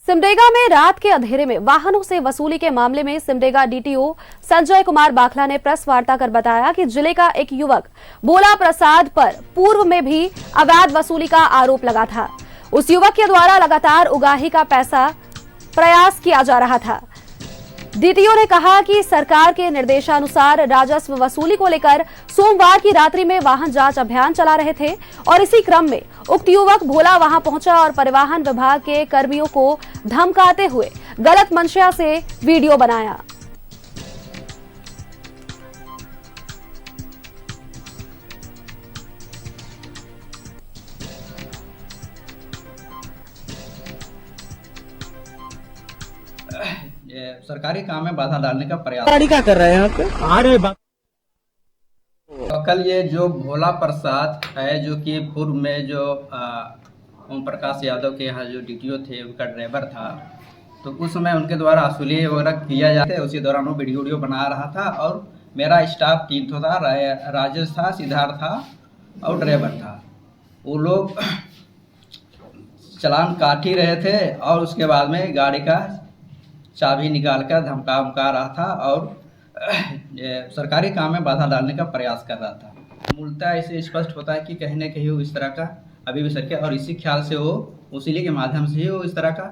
सिमडेगा में रात के अंधेरे में वाहनों से वसूली के मामले में सिमडेगा डीटीओ संजय कुमार बाखला ने प्रेस वार्ता कर बताया कि जिले का एक युवक भोला प्रसाद पर पूर्व में भी अवैध वसूली का आरोप लगा था। उस युवक के द्वारा लगातार उगाही का पैसा प्रयास किया जा रहा था। डीटीओ ने कहा कि सरकार के निर्देशानुसार राजस्व वसूली को लेकर सोमवार की रात्रि में वाहन जांच अभियान चला रहे थे और इसी क्रम में उक्त युवक भोला वहां पहुंचा और परिवहन विभाग के कर्मियों को धमकाते हुए गलत मंशा से वीडियो बनाया। सरकारी काम में बाधा डालने का प्रयास गाड़ी क्या कर रहे हैं यहाँ पे? कल ये जो भोला प्रसाद है, जो कि पूर्व में जो ओम प्रकाश यादव के यहाँ जो डीटीओ थे, उनका ड्राइवर था, तो उस समय उनके द्वारा वसूली वगैरह किया जाता है। उसी दौरान वो वीडियो बना रहा था और मेरा स्टाफ 3 तो था, राजेश था, सिद्धार्थ था और ड्राइवर था। वो लोग चालान काट ही रहे थे और उसके बाद में गाड़ी का चाबी निकाल कर धमका रहा था और सरकारी काम में बाधा डालने का प्रयास कर रहा था। मूलतः ऐसे स्पष्ट होता है कि कहीं न कहीं वो इस तरह का अभी भी सरकार और इसी ख्याल से वो वसूली के माध्यम से ही वो इस तरह का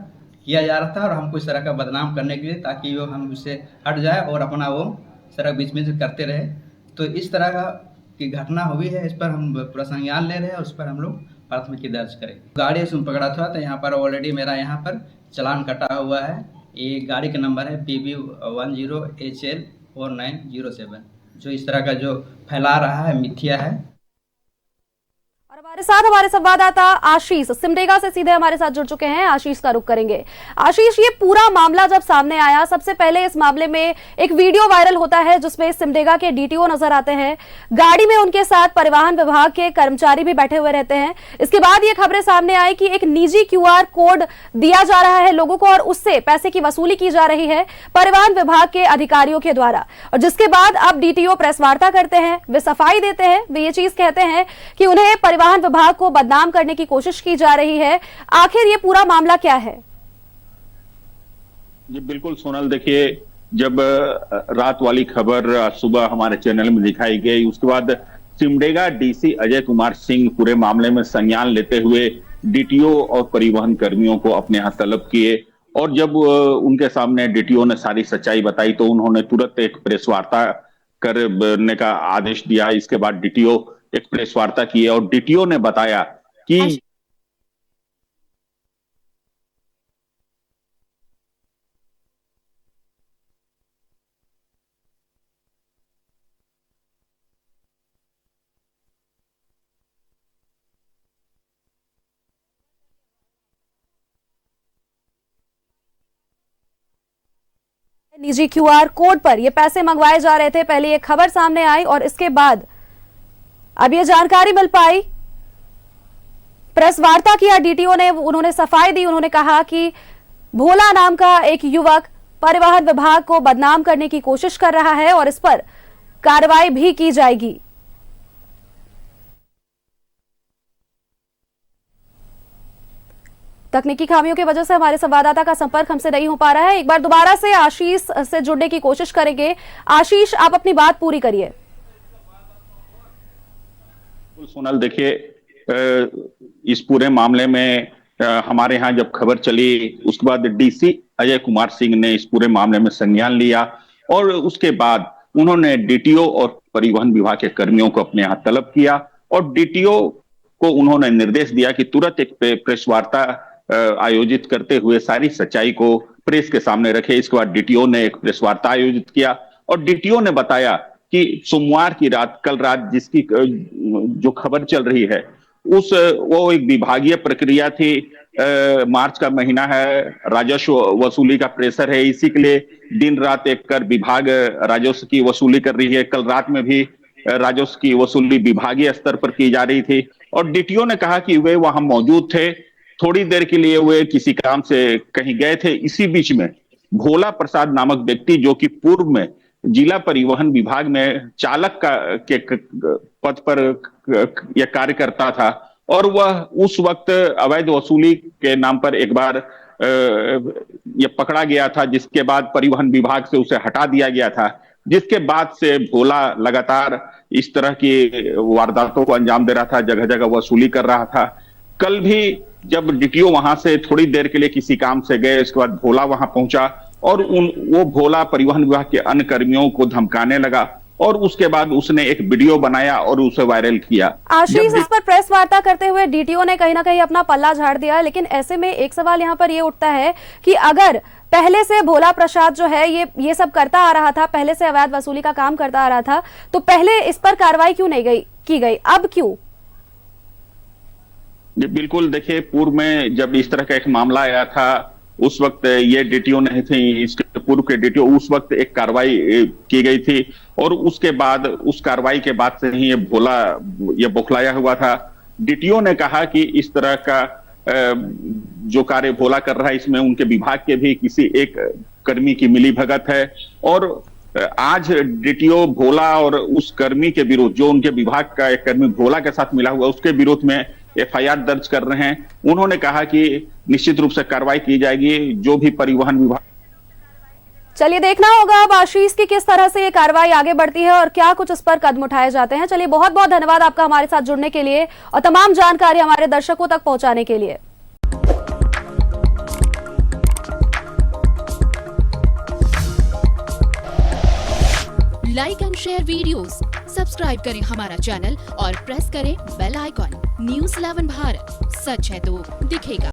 किया जा रहा था और हमको इस तरह का बदनाम करने के लिए, ताकि वो हम उससे हट जाए और अपना वो इस तरह बीच में से करते रहे। तो इस तरह का की घटना हुई है, इस पर हम पूरा संज्ञान ले रहे हैं और उस पर हम लोग प्राथमिकी दर्ज करेंगे। गाड़ी से पकड़ा था तो यहाँ पर ऑलरेडी मेरा यहाँ पर चालान कटा हुआ है। ये गाड़ी का नंबर है PB10HL4907, जो इस तरह का जो फैला रहा है मिथ्या है। और हमारे साथ हमारे संवाददाता आशीष सिमडेगा से सीधे हमारे साथ जुड़ चुके हैं। आशीष का रुख करेंगे। आशीष, ये पूरा मामला जब सामने आया, सबसे पहले इस मामले में एक वीडियो वायरल होता है जिसमें सिमडेगा के डीटीओ नजर आते हैं, गाड़ी में उनके साथ परिवहन विभाग के कर्मचारी भी बैठे हुए रहते हैं। इसके बाद ये खबरें सामने आई कि एक निजी QR कोड दिया जा रहा है लोगों को और उससे पैसे की वसूली की जा रही है परिवहन विभाग के अधिकारियों के द्वारा। और जिसके बाद अब डीटीओ प्रेस वार्ता करते हैं, वे सफाई देते हैं, वे ये चीज कहते हैं कि उन्हें परिवहन विभाग को बदनाम करने की कोशिश की जा रही है। आखिर ये पूरा मामला क्या है? जी बिल्कुल सोनल, देखिए, जब रात वाली खबर सुबह हमारे चैनल में दिखाई गई, उसके बाद सिमडेगा डीसी अजय कुमार सिंह पूरे मामले में संज्ञान लेते हुए डीटीओ और परिवहन कर्मियों को अपने यहाँ तलब किए और जब उनके सामने डीटीओ ने सारी सच्चाई बताई तो उन्होंने तुरंत एक प्रेस वार्ता करने का आदेश दिया। इसके बाद डीटीओ एक प्रेस वार्ता की और डीटीओ ने बताया कि निजी QR कोड पर ये पैसे मंगवाए जा रहे थे। पहले ये खबर सामने आई और इसके बाद अब ये जानकारी मिल पाई। प्रेस वार्ता किया डीटीओ ने, उन्होंने सफाई दी। उन्होंने कहा कि भोला नाम का एक युवक परिवहन विभाग को बदनाम करने की कोशिश कर रहा है और इस पर कार्रवाई भी की जाएगी। तकनीकी खामियों की वजह से हमारे संवाददाता का संपर्क हमसे नहीं हो पा रहा है। एक बार दोबारा से आशीष से जुड़ने की कोशिश करेंगे। आशीष, आप अपनी बात पूरी करिए। सोनल, देखिए, इस पूरे मामले में हमारे यहाँ जब खबर चली उसके बाद डीसी अजय कुमार सिंह ने इस पूरे मामले में संज्ञान लिया और उसके बाद उन्होंने डीटीओ और परिवहन विभाग के कर्मियों को अपने यहाँ तलब किया और डीटीओ को उन्होंने निर्देश दिया कि तुरंत एक प्रेस वार्ता आयोजित करते हुए सारी सच्चाई को प्रेस के सामने रखे। इसके बाद डीटीओ ने एक प्रेस वार्ता आयोजित किया और डीटीओ ने बताया कि सोमवार की रात, कल रात जिसकी जो खबर चल रही है वो एक विभागीय प्रक्रिया थी। मार्च का महीना है, राजस्व वसूली का प्रेशर है, इसी के लिए दिन रात एक कर विभाग राजस्व की वसूली कर रही है। कल रात में भी राजस्व की वसूली विभागीय स्तर पर की जा रही थी और डीटीओ ने कहा कि वे वहां मौजूद थे। थोड़ी देर के लिए वे किसी काम से कहीं गए थे। इसी बीच में भोला प्रसाद नामक व्यक्ति, जो कि पूर्व में जिला परिवहन विभाग में चालक के पद पर यह कार्य करता था और वह उस वक्त अवैध वसूली के नाम पर एक बार ये पकड़ा गया था, जिसके बाद परिवहन विभाग से उसे हटा दिया गया था, जिसके बाद से भोला लगातार इस तरह की वारदातों को अंजाम दे रहा था, जगह जगह वसूली कर रहा था। कल भी जब डीटीओ वहां से थोड़ी देर के लिए किसी काम से गए, उसके बाद भोला वहां पहुंचा और वो भोला परिवहन विभाग के अन्य कर्मियों को धमकाने लगा और उसके बाद उसने एक वीडियो बनाया और उसे वायरल किया। आशीष, इस पर प्रेस वार्ता करते हुए डीटीओ ने कहीं ना कहीं अपना पल्ला झाड़ दिया, लेकिन ऐसे में एक सवाल यहाँ पर ये उठता है कि अगर पहले से भोला प्रसाद जो है ये सब करता आ रहा था, पहले से अवैध वसूली का काम करता आ रहा था, तो पहले इस पर कार्रवाई क्यों नहीं की गई, अब क्यों? बिल्कुल, देखिए पूर्व में जब इस तरह का एक मामला आया था उस वक्त ये डीटीओ नहीं थे, इसके पूर्व के डीटीओ, उस वक्त एक कार्रवाई की गई थी और उसके बाद उस कार्रवाई के बाद से ही ये बौखलाया हुआ था। डीटीओ ने कहा कि इस तरह का जो कार्य भोला कर रहा है इसमें उनके विभाग के भी किसी एक कर्मी की मिलीभगत है और आज डीटीओ भोला और उस कर्मी के विरुद्ध, जो उनके विभाग का एक कर्मी भोला के साथ मिला हुआ, उसके विरुद्ध में एफआईआर दर्ज कर रहे हैं। उन्होंने कहा कि निश्चित रूप से कार्रवाई की जाएगी, जो भी परिवहन विभाग। चलिए देखना होगा अब आशीष की किस तरह से ये कार्रवाई आगे बढ़ती है और क्या कुछ इस पर कदम उठाए जाते हैं। चलिए बहुत बहुत धन्यवाद आपका हमारे साथ जुड़ने के लिए और तमाम जानकारी हमारे दर्शकों तक पहुंचाने के लिए। Like and share videos, subscribe करें हमारा चैनल और प्रेस करें बेल आइकॉन। न्यूज़ 11 भारत, सच है तो दिखेगा।